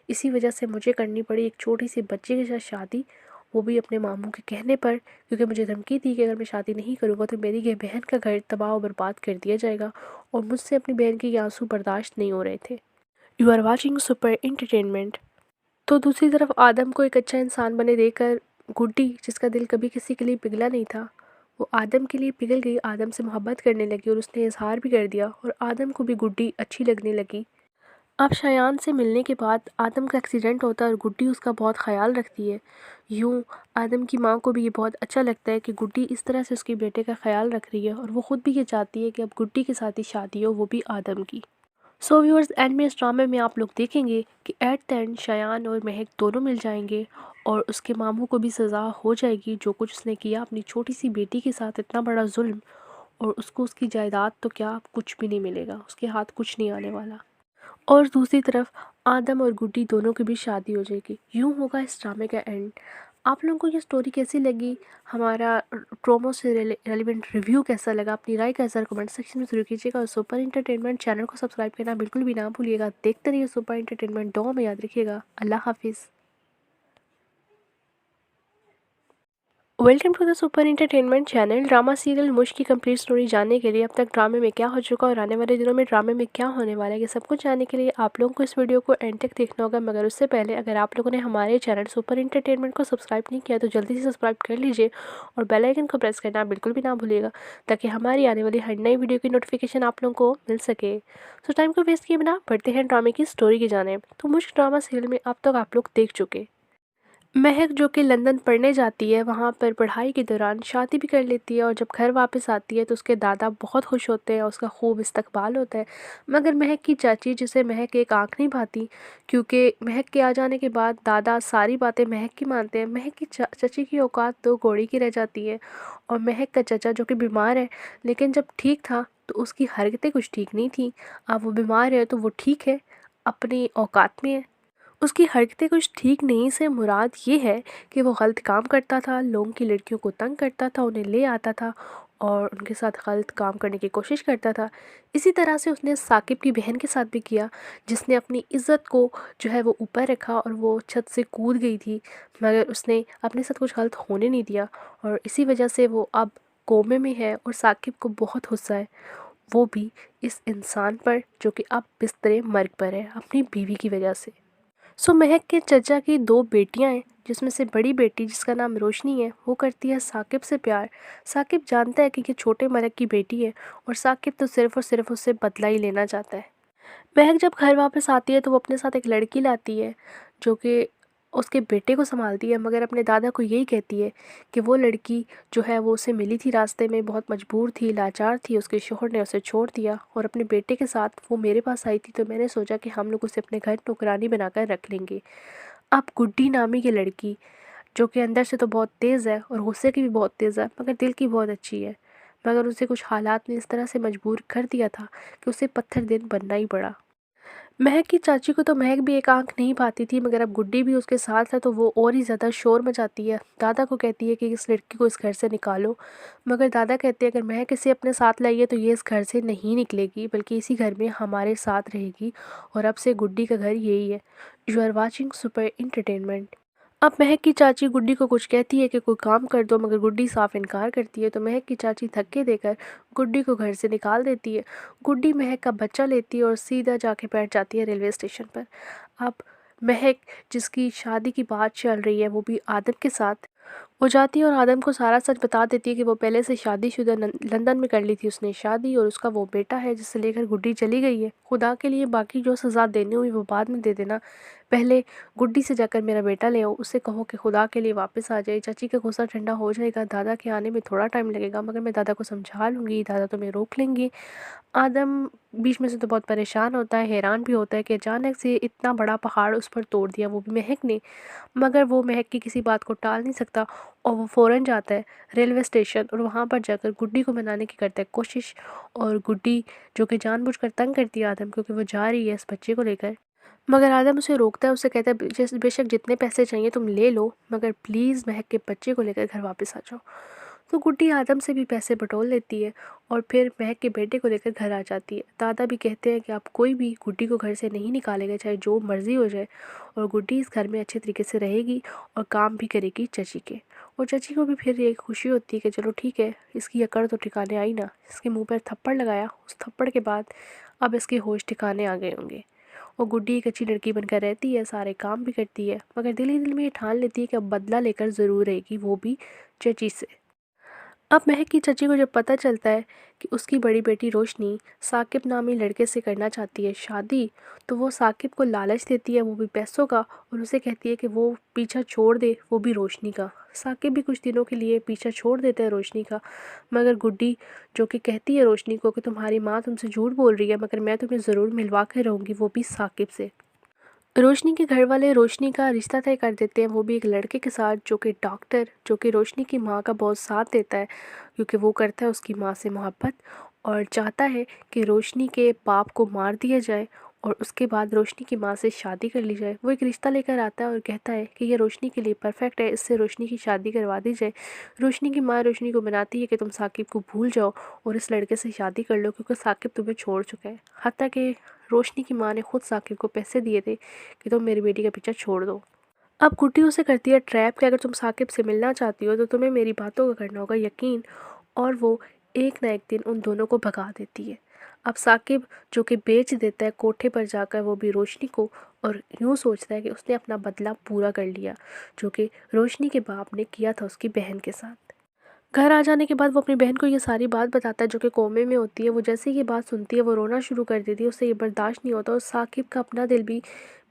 इसी वजह से मुझे करनी पड़ी एक छोटी सी बच्ची के साथ शादी, वो भी अपने मामू के कहने पर, क्योंकि मुझे धमकी थी कि अगर मैं शादी नहीं करूँगा तो मेरी ये बहन का घर तबाह और बर्बाद कर दिया जाएगा और मुझसे अपनी बहन के ये आंसू बर्दाश्त नहीं हो रहे थे। You are watching super entertainment. तो दूसरी तरफ आदम को एक अच्छा इंसान बने देकर गुड्डी, जिसका दिल कभी किसी के लिए पिघला नहीं था, वो आदम के लिए पिघल गई, आदम से मोहब्बत करने लगी और उसने इजहार भी कर दिया और आदम को भी गुड्डी अच्छी लगने लगी। अब शयान से मिलने के बाद आदम का एक्सीडेंट होता है और गुड्डी उसका बहुत ख्याल रखती है। यूँ आदम की माँ को भी ये बहुत अच्छा लगता है कि गुड्डी इस तरह से उसके बेटे का ख्याल रख रही है और वो ख़ुद भी ये चाहती है कि अब गुड्डी के साथ ही शादी हो, वो भी आदम की। सो व्यूअर्स, एंड में इस ड्रामे में आप लोग देखेंगे कि एट द एंड शयान और महक दोनों मिल जाएंगे और उसके मामू को भी सज़ा हो जाएगी जो कुछ उसने किया अपनी छोटी सी बेटी के साथ, इतना बड़ा जुल्म, और उसको उसकी जायदाद तो क्या कुछ भी नहीं मिलेगा, उसके हाथ कुछ नहीं आने वाला। और दूसरी तरफ आदम और गुड्डी दोनों की भी शादी हो जाएगी। यूँ होगा इस ड्रामे का एंड। आप लोगों को ये स्टोरी कैसी लगी, हमारा प्रोमो से रेलिवेंट रिव्यू कैसा लगा, अपनी राय का ज़रा कमेंट सेक्शन में ज़रूर कीजिएगा। और सुपर इंटरटेनमेंट चैनल को सब्सक्राइब करना बिल्कुल भी ना भूलिएगा। देखते रहिए सुपर इंटरटेनमेंट, दुआ में याद रखिएगा। अल्लाह हाफिज़। Welcome to the super entertainment channel. Drama serial Mushk की कंप्लीट स्टोरी जानने के लिए, अब तक ड्रामे में क्या हो चुका और आने वाले दिनों में ड्रामे में क्या होने वाला है, ये सब कुछ जानने के लिए आप लोगों को इस वीडियो को एंड तक देखना होगा। मगर उससे पहले अगर आप लोगों ने हमारे चैनल सुपर इंटरटेनमेंट को सब्सक्राइब नहीं किया तो जल्दी से सब्सक्राइब कर लीजिए और बेल आइकन को प्रेस करना बिल्कुल भी ना भूलिएगा, ताकि हमारी आने वाली हर नई वीडियो की नोटिफिकेशन आप लोगों को मिल सके। तो टाइम को वेस्ट किए बिना बढ़ते हैं ड्रामे की स्टोरी की जानेब। तो मुश्क ड्रामा सीरियल में अब तक आप लोग देख चुके महक जो कि लंदन पढ़ने जाती है, वहाँ पर पढ़ाई के दौरान शादी भी कर लेती है और जब घर वापस आती है तो उसके दादा बहुत खुश होते हैं, उसका खूब इस्तकबाल होता है। मगर महक की चाची, जिसे महक एक आंख नहीं भाती, क्योंकि महक के आ जाने के बाद दादा सारी बातें महक की मानते हैं। महक की चाची की औकात तो घोड़ी की रह जाती है। और महक का चाचा जो कि बीमार है, लेकिन जब ठीक था तो उसकी हरकतें कुछ ठीक नहीं थी। अब वो बीमार है तो वो ठीक है, अपनी औकात में है। उसकी हरकतें कुछ ठीक नहीं से मुराद ये है कि वो गलत काम करता था, लोगों की लड़कियों को तंग करता था, उन्हें ले आता था और उनके साथ गलत काम करने की कोशिश करता था। इसी तरह से उसने साकिब की बहन के साथ भी किया, जिसने अपनी इज़्ज़त को जो है वो ऊपर रखा और वो छत से कूद गई थी, मगर उसने अपने साथ कुछ गलत होने नहीं दिया। और इसी वजह से वो अब कोमे में है और साकिब को बहुत गुस्सा है, वो भी इस इंसान पर जो कि अब बिस्तरे मर्ग पर है अपनी बीवी की वजह से। महक के चचा की दो बेटियां हैं, जिसमें से बड़ी बेटी जिसका नाम रोशनी है, वो करती है साकिब से प्यार। साकिब जानता है कि ये छोटे मलक की बेटी है और साकिब तो सिर्फ और सिर्फ उससे बदला ही लेना चाहता है। महक जब घर वापस आती है तो वो अपने साथ एक लड़की लाती है जो कि उसके बेटे को संभालती है, मगर अपने दादा को यही कहती है कि वो लड़की जो है वो उसे मिली थी रास्ते में, बहुत मजबूर थी, लाचार थी, उसके शोहर ने उसे छोड़ दिया और अपने बेटे के साथ वो मेरे पास आई थी, तो मैंने सोचा कि हम लोग उसे अपने घर नौकरानी बनाकर रख लेंगे। अब गुड्डी नामी की लड़की, जो कि अंदर से तो बहुत तेज़ है और गुस्से की भी बहुत तेज़ है, मगर दिल की बहुत अच्छी है, मगर उसे कुछ हालात ने इस तरह से मजबूर कर दिया था कि उसे पत्थर दिल बनना ही पड़ा। महक की चाची को तो महक भी एक आंख नहीं पाती थी, मगर अब गुड्डी भी उसके साथ है तो वो और ही ज़्यादा शोर मचाती है। दादा को कहती है कि इस लड़की को इस घर से निकालो, मगर दादा कहते हैं अगर महक इसे अपने साथ लाइए तो ये इस घर से नहीं निकलेगी, बल्कि इसी घर में हमारे साथ रहेगी और अब से गुड्डी का घर यही है। You are watching super entertainment. अब महक की चाची गुड्डी को कुछ कहती है कि कोई काम कर दो, मगर गुड्डी साफ इनकार करती है, तो महक की चाची धक्के देकर गुड्डी को घर से निकाल देती है। गुड्डी महक का बच्चा लेती है और सीधा जाके बैठ जाती है रेलवे स्टेशन पर। अब महक, जिसकी शादी की बात चल रही है वो भी आदम के साथ, हो जाती है और आदम को सारा सच बता देती है कि वो पहले से शादीशुदा लंदन में कर ली थी उसने शादी, और उसका वो बेटा है जिसे लेकर गुड्डी चली गई है। खुदा के लिए बाकी जो सज़ा देनी हुई वो बाद में दे देना, पहले गुड्डी से जाकर मेरा बेटा ले आओ, उससे कहो कि खुदा के लिए वापस आ जाए। चाची का गुस्सा ठंडा हो जाएगा, दादा के आने में थोड़ा टाइम लगेगा, मगर मैं दादा को समझा लूँगी, दादा तुम्हें रोक लेंगे। आदम बीच में से तो बहुत परेशान होता है, हैरान भी होता है कि अचानक से इतना बड़ा पहाड़ उस पर तोड़ दिया, वो भी महक ने। मगर वो महक की किसी बात को टाल नहीं सकता और वो फ़ौरन जाता है रेलवे स्टेशन और वहाँ पर जाकर गुड्डी को मनाने की करता है कोशिश। और गुड्डी जो कि जानबूझकर तंग करती है आदम, क्योंकि वो जा रही है इस बच्चे को लेकर, मगर आदम उसे रोकता है, उसे कहता है बेशक जितने पैसे चाहिए तुम ले लो, मगर प्लीज़ महक के बच्चे को लेकर घर वापस आ जाओ। तो गुड्डी आदम से भी पैसे बटोर लेती है और फिर महक के बेटे को लेकर घर आ जाती है। दादा भी कहते हैं कि आप कोई भी गुड्डी को घर से नहीं निकालेगा, चाहे जो मर्ज़ी हो जाए, और गुड्डी इस घर में अच्छे तरीके से रहेगी और काम भी करेगी चाची के। और चाची को भी फिर ये खुशी होती है कि चलो ठीक है, इसकी अकड़ तो ठिकाने आई ना। इसके मुंह पर थप्पड़ लगाया, उस थप्पड़ के बाद अब इसके होश ठिकाने आ गए होंगे। और गुड्डी एक अच्छी लड़की बनकर रहती है, सारे काम भी करती है, मगर दिल ही दिल में ये ठान लेती है कि अब बदला लेकर ज़रूर रहेगी, वो भी चाची से। अब महक की चाची को जब पता चलता है कि उसकी बड़ी बेटी रोशनी साकिब नामी लड़के से करना चाहती है शादी, तो वो साकिब को लालच देती है, वो भी पैसों का, और उसे कहती है कि वो पीछा छोड़ दे, वो भी रोशनी का। साकिब भी कुछ दिनों के लिए पीछा छोड़ देता है रोशनी का, मगर गुड्डी जो कि कहती है रोशनी को कि तुम्हारी माँ तुमसे झूठ बोल रही है, मगर मैं तुम्हें ज़रूर मिलवा कर रहूँगी, वो भी साकिब से। रोशनी के घर वाले रोशनी का रिश्ता तय कर देते हैं, वो भी एक लड़के के साथ जो कि डॉक्टर, जो कि रोशनी की माँ का बहुत साथ देता है, क्योंकि वो करता है उसकी माँ से मोहब्बत और चाहता है कि रोशनी के बाप को मार दिया जाए और उसके बाद रोशनी की माँ से शादी कर ली जाए। वो एक रिश्ता लेकर आता है और कहता है कि ये रोशनी के लिए परफेक्ट है, इससे रोशनी की शादी करवा दी जाए। रोशनी की माँ रोशनी को मनाती है कि तुम साकिब को भूल जाओ और इस लड़के से शादी कर लो, क्योंकि साकिब तुम्हें छोड़ चुका है। हत्ता कि रोशनी की माँ ने खुद साकिब को पैसे दिए थे कि तुम मेरी बेटी का पीछा छोड़ दो। अब गुड्डी उसे करती है ट्रैप कि अगर तुम साकिब से मिलना चाहती हो तो तुम्हें मेरी बातों का करना होगा यकीन, और वो एक ना एक दिन उन दोनों को भगा देती है। अब साकिब जो कि बेच देता है कोठे पर जाकर वो भी रोशनी को, और यूँ सोचता है कि उसने अपना बदला पूरा कर लिया जो कि रोशनी के बाप ने किया था उसकी बहन के साथ। घर आ जाने के बाद वो अपनी बहन को ये सारी बात बताता है जो कि कोमे में होती है। वो जैसे ही ये बात सुनती है वो रोना शुरू कर देती है, उससे ये बर्दाश्त नहीं होता और साकिब का अपना दिल भी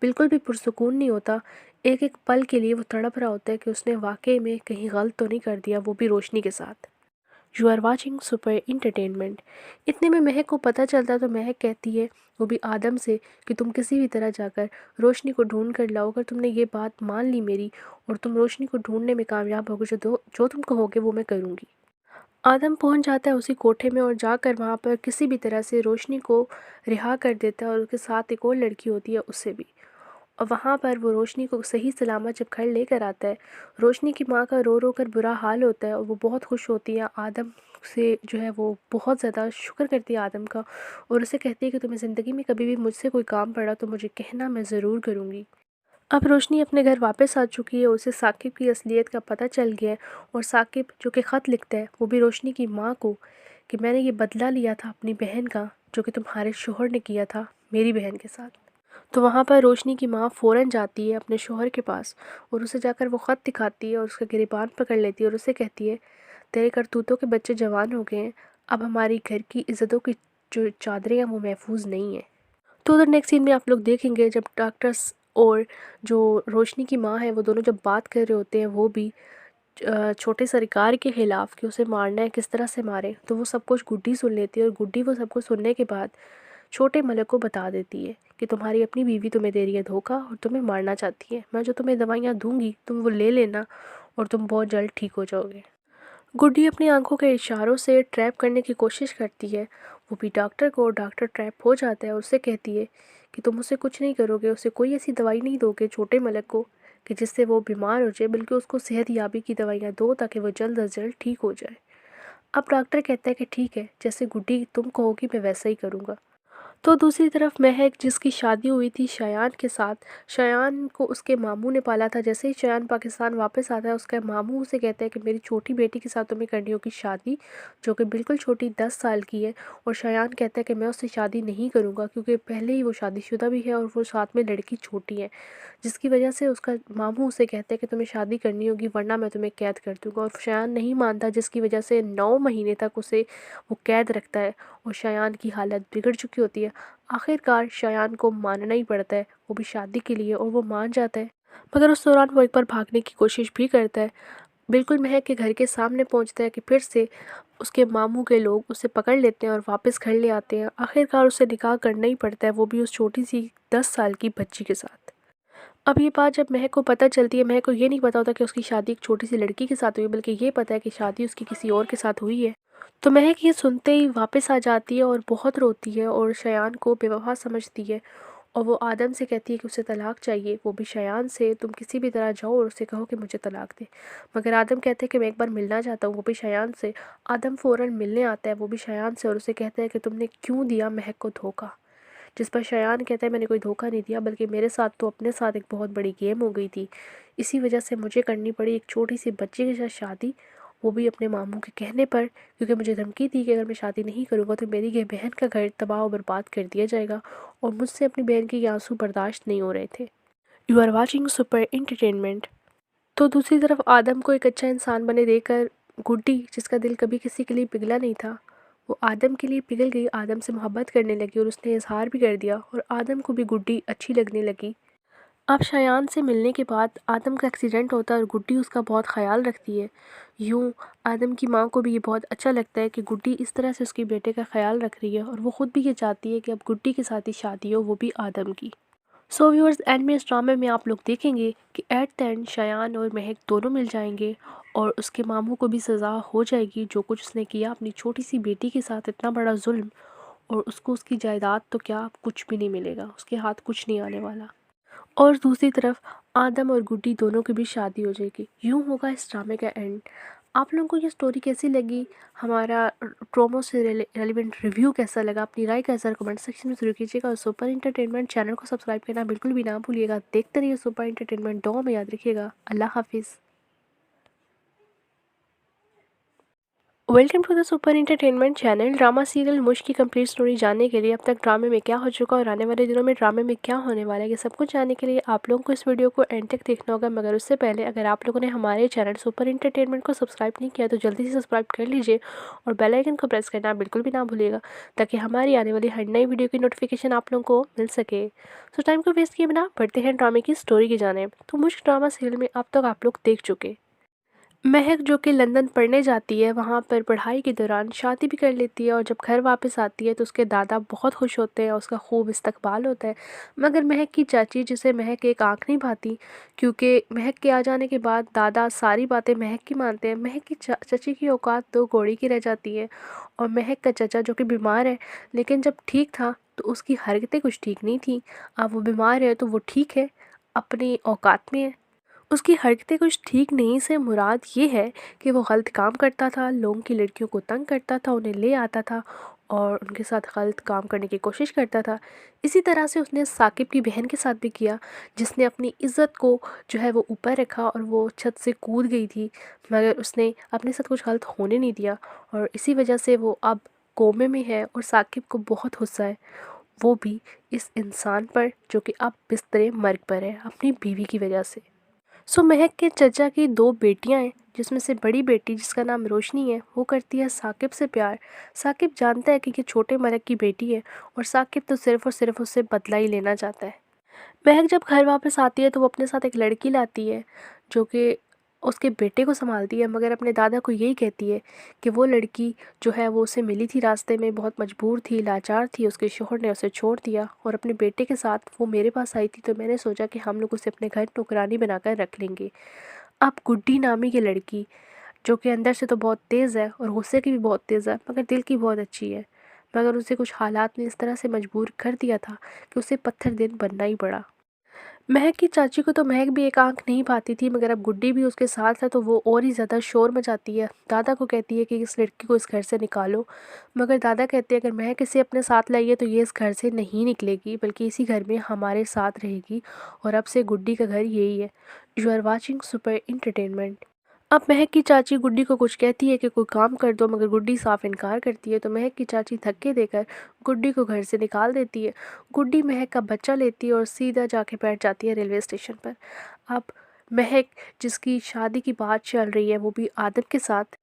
बिल्कुल भी पुरसुकून नहीं होता। एक एक पल के लिए वो तड़प रहा होता है कि उसने वाकई में कहीं गलत तो नहीं कर दिया, वो भी रोशनी के साथ। You are watching super entertainment. इतने में महक को पता चलता तो महक कहती है, वो भी आदम से, कि तुम किसी भी तरह जाकर रोशनी को ढूंढ कर लाओ। अगर तुमने ये बात मान ली मेरी और तुम रोशनी को ढूंढने में कामयाब होगे, जो तुम कहोगे वो मैं करूँगी। आदम पहुंच जाता है उसी कोठे में और जाकर वहां पर किसी भी तरह से रोशनी को रिहा कर देता है और उसके साथ एक और लड़की होती है उससे भी। और वहाँ पर वो रोशनी को सही सलामत जब घर लेकर आता है, रोशनी की माँ का रो रो कर बुरा हाल होता है और वो बहुत खुश होती है आदम से, जो है वो बहुत ज़्यादा शुक्र करती है आदम का और उसे कहती है कि तुम्हें ज़िंदगी में कभी भी मुझसे कोई काम पड़ा तो मुझे कहना, मैं ज़रूर करूँगी। अब रोशनी अपने घर वापस आ चुकी है, उसे साकिब की असलियत का पता चल गया है और साकिब जो कि ख़त लिखता है वो भी रोशनी की माँ को, कि मैंने ये बदला लिया था अपनी बहन का जो कि तुम्हारे शोहर ने किया था मेरी बहन के साथ। तो वहाँ पर रोशनी की माँ फ़ौरन जाती है अपने शोहर के पास और उसे जाकर वो ख़त दिखाती है और उसका गिरेबान पकड़ लेती है और उसे कहती है, तेरे करतूतों के बच्चे जवान हो गए हैं, अब हमारी घर की इज़्ज़तों की जो चादरें हैं वो महफूज नहीं है। तो उधर नेक्स्ट सीन में आप लोग देखेंगे जब डॉक्टर्स और जो रोशनी की माँ है वो दोनों जब बात कर रहे होते हैं, वो भी छोटे सरकार के ख़िलाफ़ कि उसे मारना है, किस तरह से मारे, तो वो सब कुछ गुड्डी सुन लेती है और गुड्डी वो सब कुछ सुनने के बाद छोटे मलक को बता देती है कि तुम्हारी अपनी बीवी तुम्हें दे रही है धोखा और तुम्हें मारना चाहती है। मैं जो तुम्हें दवाइयाँ दूंगी तुम वो ले लेना और तुम बहुत जल्द ठीक हो जाओगे। गुड्डी अपनी आंखों के इशारों से ट्रैप करने की कोशिश करती है वो भी डॉक्टर को, और डॉक्टर ट्रैप हो जाता है और उससे कहती है कि तुम उसे कुछ नहीं करोगे, उसे कोई ऐसी दवाई नहीं दोगे छोटे मलक को कि जिससे वो बीमार हो जाए, बल्कि उसको सेहत याबी की दवाइयाँ दो ताकि वो जल्द अज जल्द ठीक हो जाए। अब डॉक्टर कहता है कि ठीक है, जैसे गुड्डी तुम कहोगी मैं वैसा ही करूँगा। तो दूसरी तरफ महक जिसकी शादी हुई थी शयान के साथ, शयान को उसके मामू ने पाला था। जैसे ही शयान पाकिस्तान वापस आता है उसका मामू उसे कहता है कि मेरी छोटी बेटी के साथ तुम्हें करनी होगी शादी, जो कि बिल्कुल छोटी 10 साल की है। और शयान कहता है कि मैं उससे शादी नहीं करूँगा क्योंकि पहले ही वो शादीशुदा भी है और वो साथ में लड़की छोटी है, जिसकी वजह से उसका मामू उसे कहता है कि तुम्हें शादी करनी होगी वरना मैं तुम्हें कैद कर दूँगा। और शयान नहीं मानता, जिसकी वजह से 9 महीने तक उसे वो कैद रखता है और शयान की हालत बिगड़ चुकी होती है। आखिरकार शयान को मानना ही पड़ता है, वो भी शादी के लिए, और वो मान जाता है। मगर उस दौरान वो एक बार भागने की कोशिश भी करता है। बिल्कुल महक के घर के सामने पहुंचता है कि फिर से उसके मामू के लोग उसे पकड़ लेते हैं और वापस घर ले आते हैं। आखिरकार उसे निकाह करना ही पड़ता है, वो भी उस छोटी सी 10 साल की बच्ची के साथ। अब ये बात जब महक को पता चलती है, महक को ये नहीं पता होता कि उसकी शादी एक छोटी सी लड़की के साथ हुई है, बल्कि ये पता है कि शादी उसकी किसी और के साथ हुई है। तो महक ये सुनते ही वापस आ जाती है और बहुत रोती है और शयान को बेवफा समझती है और वो आदम से कहती है कि उसे तलाक चाहिए, वो भी शयान से, तुम किसी भी तरह जाओ और उसे कहो कि मुझे तलाक दे। मगर आदम कहते हैं कि मैं एक बार मिलना चाहता हूँ, वो भी शयान से। आदम फ़ौरन मिलने आता है वो भी शयान से और उसे कहता है कि तुमने क्यों दिया महक को धोखा। जिस पर शयान कहता है मैंने कोई धोखा नहीं दिया, बल्कि मेरे साथ तो अपने साथ एक बहुत बड़ी गेम हो गई थी, इसी वजह से मुझे करनी पड़ी एक छोटी सी बच्ची के साथ शादी, वो भी अपने मामू के कहने पर, क्योंकि मुझे धमकी थी कि अगर मैं शादी नहीं करूँगा तो मेरी ये बहन का घर तबाह और बर्बाद कर दिया जाएगा, और मुझसे अपनी बहन के ये आंसू बर्दाश्त नहीं हो रहे थे। You are watching super entertainment. तो दूसरी तरफ आदम को एक अच्छा इंसान बने देकर गुड्डी, जिसका दिल कभी किसी के लिए पिघला नहीं था, वो आदम के लिए पिघल गई, आदम से मोहब्बत करने लगी और उसने इजहार भी कर दिया और आदम को भी गुड्डी अच्छी लगने लगी। अब शयान से मिलने के बाद आदम का एक्सीडेंट होता है और गुड्डी उसका बहुत ख्याल रखती है। यूँ आदम की माँ को भी ये बहुत अच्छा लगता है कि गुड्डी इस तरह से उसके बेटे का ख्याल रख रही है और वो ख़ुद भी ये चाहती है कि अब गुड्डी के साथ ही शादी हो, वो भी आदम की। सो व्यूअर्स, एंड में इस ड्रामे में आप लोग देखेंगे कि एट द एंड शयान और महक दोनों मिल जाएंगे और उसके मामू को भी सज़ा हो जाएगी जो कुछ उसने किया अपनी छोटी सी बेटी के साथ, इतना बड़ा जुल्म। और उसको उसकी जायदाद तो क्या कुछ भी नहीं मिलेगा, उसके हाथ कुछ नहीं आने वाला। और दूसरी तरफ आदम और गुड्डी दोनों की भी शादी हो जाएगी। यूँ होगा इस ड्रामे का एंड। आप लोगों को ये स्टोरी कैसी लगी, हमारा प्रोमो से रेलिवेंट रिव्यू कैसा लगा, अपनी राय का ज़रा कमेंट सेक्शन में ज़रूर कीजिएगा। और सुपर इंटरटेनमेंट चैनल को सब्सक्राइब करना बिल्कुल भी ना भूलिएगा। देखते रहिए सुपर इंटरटेनमेंट, दुआ में याद रखिएगा। अल्लाह हाफिज़। Welcome to the super entertainment channel. Drama serial Mushk की कंप्लीट स्टोरी जानने के लिए अब तक ड्रामे में क्या हो चुका और आने वाले दिनों में ड्रामे में क्या होने वाला है, ये सब कुछ जानने के लिए आप लोगों को इस वीडियो को एंड तक देखना होगा। मगर उससे पहले अगर आप लोगों ने हमारे चैनल सुपर इंटरटेनमेंट को सब्सक्राइब नहीं किया तो जल्दी से सब्सक्राइब कर लीजिए और बेल आइकन को प्रेस करना बिल्कुल भी ना भूलिएगा, ताकि हमारी आने वाली हर नई वीडियो की नोटिफिकेशन आप लोगों को मिल सके। सो टाइम को वेस्ट किए बिना बढ़ते हैं ड्रामे की स्टोरी की जाने। तो मुश्क ड्रामा सीरियल में अब तक आप लोग देख चुके महक जो कि लंदन पढ़ने जाती है, वहाँ पर पढ़ाई के दौरान शादी भी कर लेती है और जब घर वापस आती है तो उसके दादा बहुत खुश होते हैं, उसका खूब इस्तकबाल होता है। मगर महक की चाची, जिसे महक एक आंख नहीं भाती, क्योंकि महक के आ जाने के बाद दादा सारी बातें महक की मानते हैं। महक की चाची की औकात दो घोड़ी की रह जाती है। और महक का चाचा जो कि बीमार है, लेकिन जब ठीक था तो उसकी हरकतें कुछ ठीक नहीं थी। अब वो बीमार है तो वो ठीक है, अपनी औकात में है। उसकी हरकतें कुछ ठीक नहीं से मुराद ये है कि वो गलत काम करता था, लोगों की लड़कियों को तंग करता था, उन्हें ले आता था और उनके साथ गलत काम करने की कोशिश करता था। इसी तरह से उसने साकिब की बहन के साथ भी किया, जिसने अपनी इज़्ज़त को जो है वो ऊपर रखा और वो छत से कूद गई थी। मगर उसने अपने साथ कुछ गलत होने नहीं दिया और इसी वजह से वो अब कोमे में है और साकिब को बहुत गुस्सा है, वो भी इस इंसान पर जो कि अब बिस्तरे मर्ग पर है अपनी बीवी की वजह से। सो महक के चचा की दो बेटियां हैं, जिसमें से बड़ी बेटी जिसका नाम रोशनी है वो करती है साकिब से प्यार। साकिब जानता है कि ये छोटे मलक की बेटी है और साकिब तो सिर्फ और सिर्फ उससे बदला ही लेना चाहता है। महक जब घर वापस आती है तो वो अपने साथ एक लड़की लाती है जो कि उसके बेटे को संभालती है, मगर अपने दादा को यही कहती है कि वो लड़की जो है वो उसे मिली थी रास्ते में, बहुत मजबूर थी, लाचार थी, उसके शोहर ने उसे छोड़ दिया और अपने बेटे के साथ वो मेरे पास आई थी, तो मैंने सोचा कि हम लोग उसे अपने घर नौकरानी बनाकर रख लेंगे। अब गुड्डी नामी की लड़की, जो कि अंदर से तो बहुत तेज़ है और गुस्से की भी बहुत तेज़ है, मगर दिल की बहुत अच्छी है, मगर उसे कुछ हालात ने इस तरह से मजबूर कर दिया था कि उसे पत्थर दिन बनना ही पड़ा। महक की चाची को तो महक भी एक आंख नहीं पाती थी, मगर अब गुड्डी भी उसके साथ है तो वो और ही ज़्यादा शोर मचाती है। दादा को कहती है कि इस लड़की को इस घर से निकालो, मगर दादा कहते हैं अगर महक इसे अपने साथ लाइए तो ये इस घर से नहीं निकलेगी, बल्कि इसी घर में हमारे साथ रहेगी और अब से गुड्डी का घर यही है। You are watching super entertainment. अब महक की चाची गुड्डी को कुछ कहती है कि कोई काम कर दो, मगर गुड्डी साफ इनकार करती है, तो महक की चाची धक्के देकर गुड्डी को घर से निकाल देती है। गुड्डी महक का बच्चा लेती है और सीधा जाके बैठ जाती है रेलवे स्टेशन पर। अब महक, जिसकी शादी की बात चल रही है वो भी आदम के साथ,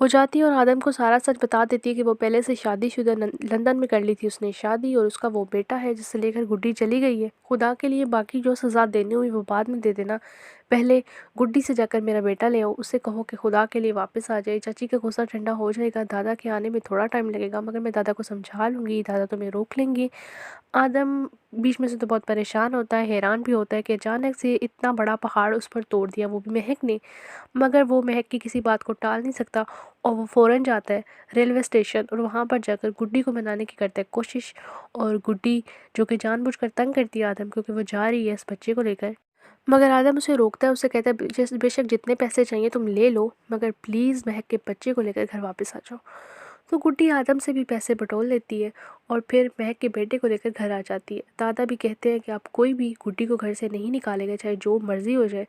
हो जाती है और आदम को सारा सच बता देती है कि वो पहले से शादीशुदा लंदन में कर ली थी उसने शादी, और उसका वो बेटा है जिसे लेकर गुड्डी चली गई है। खुदा के लिए बाकी जो सज़ा देनी हुई वो बाद में दे देना, पहले गुड्डी से जाकर मेरा बेटा ले आओ, उससे कहो कि खुदा के लिए वापस आ जाए। चाची का गुस्सा ठंडा हो जाएगा, दादा के आने में थोड़ा टाइम लगेगा, मगर मैं दादा को समझा लूँगी, दादा तुम्हें रोक लेंगे। आदम बीच में से तो बहुत परेशान होता है, हैरान भी होता है कि अचानक से इतना बड़ा पहाड़ उस पर तोड़ दिया, वो भी महक ने। मगर वो महक की किसी बात को टाल नहीं सकता और वो फ़ौरन जाता है रेलवे स्टेशन और वहाँ पर जाकर गुड्डी को मनाने की करता है कोशिश। और गुड्डी जो कि जानबूझकर तंग करती है आदम, क्योंकि वो जा रही है इस बच्चे को लेकर, मगर आदम उसे रोकता है, उसे कहता है बेशक जितने पैसे चाहिए तुम ले लो, मगर प्लीज़ महक के बच्चे को लेकर घर वापस आ जाओ। तो गुड्डी आदम से भी पैसे बटोर लेती है और फिर महक के बेटे को लेकर घर आ जाती है। दादा भी कहते हैं कि आप कोई भी गुड्डी को घर से नहीं निकालेगा, चाहे जो मर्ज़ी हो जाए,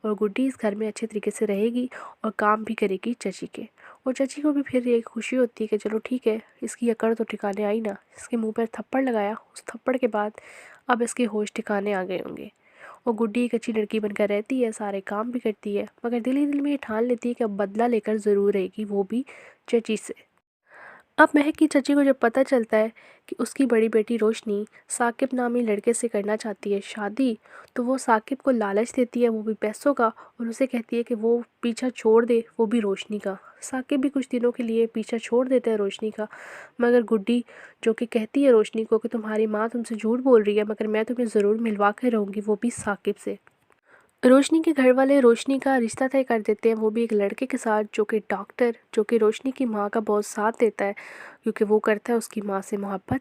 और गुड्डी इस घर में अच्छे तरीके से रहेगी और काम भी करेगी चाची के। और चाची को भी फिर ये खुशी होती है कि चलो ठीक है, इसकी अकड़ तो ठिकाने आई ना, इसके मुंह पर थप्पड़ लगाया, उस थप्पड़ के बाद अब इसके होश ठिकाने आ गए होंगे। और गुड्डी एक अच्छी लड़की बनकर रहती है, सारे काम भी करती है, मगर दिल ही दिल में ये ठान लेती है कि अब बदला लेकर ज़रूर रहेगी, वो भी चची से। अब महक की चाची को जब पता चलता है कि उसकी बड़ी बेटी रोशनी साकिब नामी लड़के से करना चाहती है शादी, तो वो साकिब को लालच देती है, वो भी पैसों का, और उसे कहती है कि वो पीछा छोड़ दे, वो भी रोशनी का। साकिब भी कुछ दिनों के लिए पीछा छोड़ देता है रोशनी का, मगर गुड्डी जो कि कहती है रोशनी को कि तुम्हारी माँ तुमसे झूठ बोल रही है, मगर मैं तुम्हें ज़रूर मिलवा कर रहूँगी, वो भी साकिब से। रोशनी के घर वाले रोशनी का रिश्ता तय कर देते हैं, वो भी एक लड़के के साथ जो कि डॉक्टर, जो कि रोशनी की माँ का बहुत साथ देता है, क्योंकि वो करता है उसकी माँ से मोहब्बत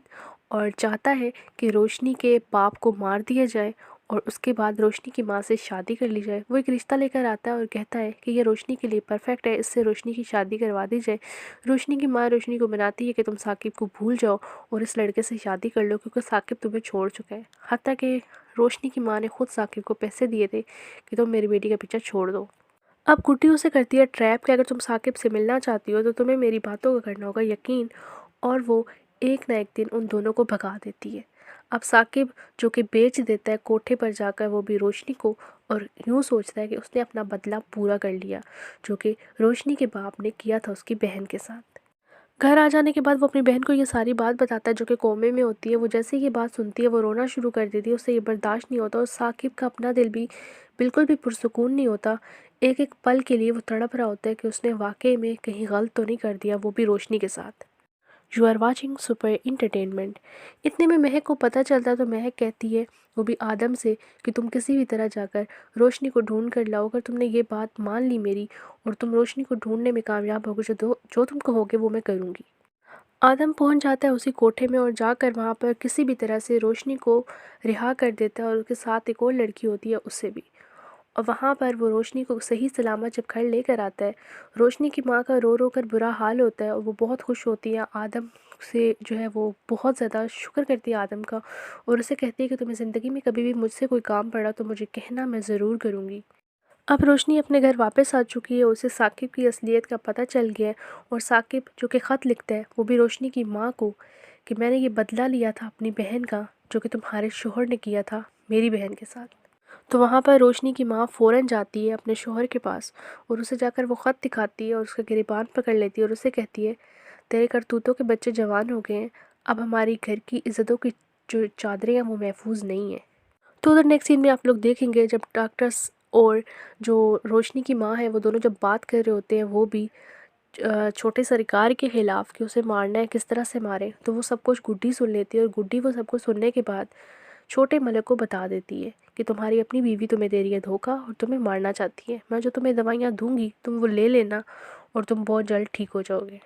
और चाहता है कि रोशनी के बाप को मार दिया जाए और उसके बाद रोशनी की माँ से शादी कर ली जाए। वो एक रिश्ता लेकर आता है और कहता है कि ये रोशनी के लिए परफेक्ट है, इससे रोशनी की शादी करवा दी जाए। रोशनी की माँ रोशनी को बनाती है कि तुम साकिब को भूल जाओ और इस लड़के से शादी कर लो, क्योंकि साकिब तुम्हें छोड़ चुका है। हत्ता कि रोशनी की माँ ने खुद साकिब को पैसे दिए थे कि तुम मेरी बेटी का पीछा छोड़ दो। अब गुड्डी उसे करती है ट्रैप कि अगर तुम साकिब से मिलना चाहती हो तो तुम्हें मेरी बातों का करना होगा यकीन, और वो एक ना एक दिन उन दोनों को भगा देती है। अब साकिब जो कि बेच देता है कोठे पर जाकर वो भी रोशनी को, और यूँ सोचता है कि उसने अपना बदला पूरा कर लिया जो कि रोशनी के बाप ने किया था उसकी बहन के साथ। घर आ जाने के बाद वो अपनी बहन को ये सारी बात बताता है जो कि कोमे में होती है। वो जैसे ही ये बात सुनती है वो रोना शुरू कर देती है, उससे ये बर्दाश्त नहीं होता और साकिब का अपना दिल भी बिल्कुल भी पुरसुकून नहीं होता। एक एक पल के लिए वो तड़प रहा होता है कि उसने वाकई में कहीं गलत तो नहीं कर दिया, वो भी रोशनी के साथ। You are watching super entertainment. इतने में महक को पता चलता तो महक कहती है वो भी आदम से कि तुम किसी भी तरह जाकर रोशनी को ढूंढ कर लाओ, अगर तुमने ये बात मान ली मेरी और तुम रोशनी को ढूंढने में कामयाब होगे, जो तुम कहोगे वो मैं करूँगी। आदम पहुंच जाता है उसी कोठे में और जाकर वहां पर किसी भी तरह से रोशनी को रिहा कर देता है और उसके साथ एक और लड़की होती है उससे भी। और वहाँ पर वो रोशनी को सही सलामत जब घर लेकर आता है, रोशनी की माँ का रो रो कर बुरा हाल होता है और वो बहुत खुश होती है आदम से, जो है वो बहुत ज़्यादा शुक्र करती है आदम का, और उसे कहती है कि तुम्हें ज़िंदगी में कभी भी मुझसे कोई काम पड़ा तो मुझे कहना, मैं ज़रूर करूँगी। अब रोशनी अपने घर वापस आ चुकी है, उसे साकिब की असलियत का पता चल गया है, और साकिब जो कि ख़त लिखता है वो भी रोशनी की माँ को कि मैंने ये बदला लिया था अपनी बहन का जो कि तुम्हारे शोहर ने किया था मेरी बहन के साथ। तो वहाँ पर रोशनी की माँ फ़ौरन जाती है अपने शोहर के पास और उसे जाकर वो ख़त दिखाती है और उसका गिरेबान पकड़ लेती है और उसे कहती है तेरे करतूतों के बच्चे जवान हो गए हैं, अब हमारी घर की इज़्ज़तों की जो चादरें हैं वो महफूज नहीं है। तो उधर नेक्स्ट सीन में आप लोग देखेंगे जब डॉक्टर्स और जो रोशनी की माँ है वो दोनों जब बात कर रहे होते हैं, वो भी छोटे सरकार के ख़िलाफ़ कि उसे मारना है, किस तरह से मारे, तो वो सब कुछ गुड्डी सुन लेती है और गुड्डी वो सब कुछ सुनने के बाद छोटे मलक को बता देती है कि तुम्हारी अपनी बीवी तुम्हें दे रही है धोखा और तुम्हें मारना चाहती है, मैं जो तुम्हें दवाइयाँ दूंगी तुम वो ले लेना और तुम बहुत जल्द ठीक हो जाओगे।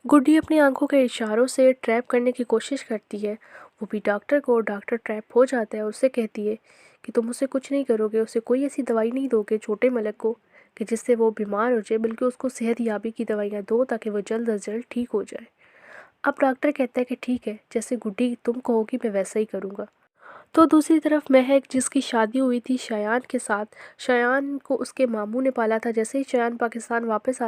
गुड्डी अपनी आंखों के इशारों से ट्रैप करने की कोशिश करती है वो भी डॉक्टर को, और डॉक्टर ट्रैप हो जाता है और उससे कहती है कि तुम उसे कुछ नहीं करोगे, उसे कोई ऐसी दवाई नहीं दोगे छोटे मलक को कि जिससे वो बीमार हो जाए, बल्कि उसको सेहत याबी की दवाइयाँ दो ताकि वो जल्द अज जल्द ठीक हो जाए। अब डॉक्टर कहता है कि ठीक है, जैसे गुड्डी तुम कहोगी मैं वैसा ही करूँगा। तो दूसरी तरफ महक जिसकी शादी हुई थी शयान के साथ, शयान को उसके मामू ने पाला था। जैसे ही शयान पाकिस्तान वापस